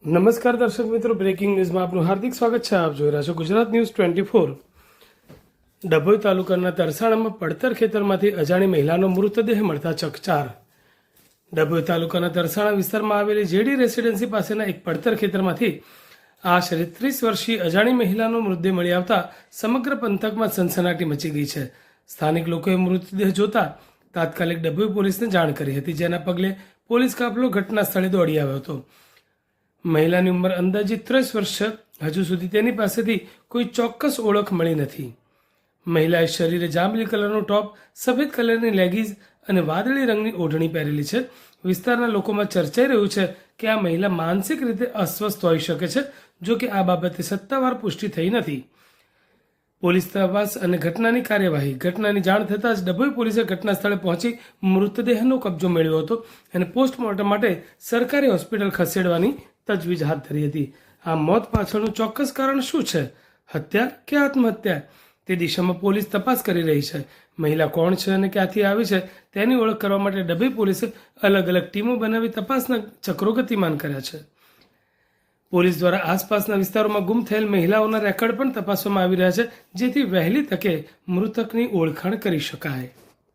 નમસ્કાર દર્શક મિત્રો, બ્રેકિંગ ન્યૂઝમાં આપનું હાર્દિક સ્વાગત છે. આપ જોઈ રહ્યા છો ગુજરાત ન્યૂઝ 24. ડભોઈ તાલુકાના તરસાણામાં પડતર ખેતરમાંથી અજાણી મહિલાનો મૃતદેહ મળતા ચકચાર. ડભોઈ તાલુકાના તરસાણા વિસ્તારમાં આવેલી જેડી રેસિડેન્સી પાસેના એક પડતર ખેતરમાંથી આશરે 30 વર્ષીય અજાણી મહિલાનો મૃતદેહ મળી આવતા સમગ્ર પંથકમાં સનસનાટી મચી ગઈ છે. સ્થાનિક લોકોએ મૃતદેહ જોતા તાત્કાલિક ડભોઈ પોલીસને જાણ કરી હતી, જેના પગલે પોલીસ કાફલો ઘટના સ્થળે દોડી આવ્યો હતો. મહિલાની ઉંમર અંદાજિત 30 વર્ષ છે. હજુ સુધી તેની પાસેથી કોઈ ચોક્કસ ઓળખ મળી નથી. મહિલાએ શરીરે જાંબલી કલરનું ટોપ, સફેદ કલરની લેગીઝ અને વાદળી રંગની ઓઢણી પહેરેલી છે. વિસ્તારના લોકોમાં ચર્ચાઈ રહ્યું છે કે આ મહિલા માનસિક રીતે અસ્વસ્થ હોઈ શકે છે, જો કે આ બાબતે સત્તાવાર પુષ્ટિ થઈ નથી. પોલીસ તપાસ અને ઘટનાની કાર્યવાહી. ઘટનાની જાણ થતાં જ ડભોઈ પોલીસે ઘટના સ્થળે પહોંચી મૃતદેહનો કબજો મેળવ્યો હતો અને પોસ્ટમોર્ટમ માટે સરકારી હોસ્પિટલ ખસેડવાની તજવીજ હાથ ધરી હતી. આ મોત પાછળનું ચોક્કસ કારણ શું છે? હત્યા કે આત્મહત્યા? તે દિશામાં પોલીસ તપાસ કરી રહી છે. મહિલા કોણ છે અને ક્યાંથી આવી છે તેની ઓળખ કરવા માટે ડભોઈ પોલીસે અલગ અલગ ટીમો બનાવી તપાસના ચક્રો ગતિમાન કર્યા છે. પોલીસ દ્વારા આસપાસના વિસ્તારોમાં ગુમ થયેલ મહિલાઓના રેકોર્ડ પણ તપાસવામાં આવી રહ્યા છે, જેથી વહેલી તકે મૃતકની ઓળખાણ કરી શકાય.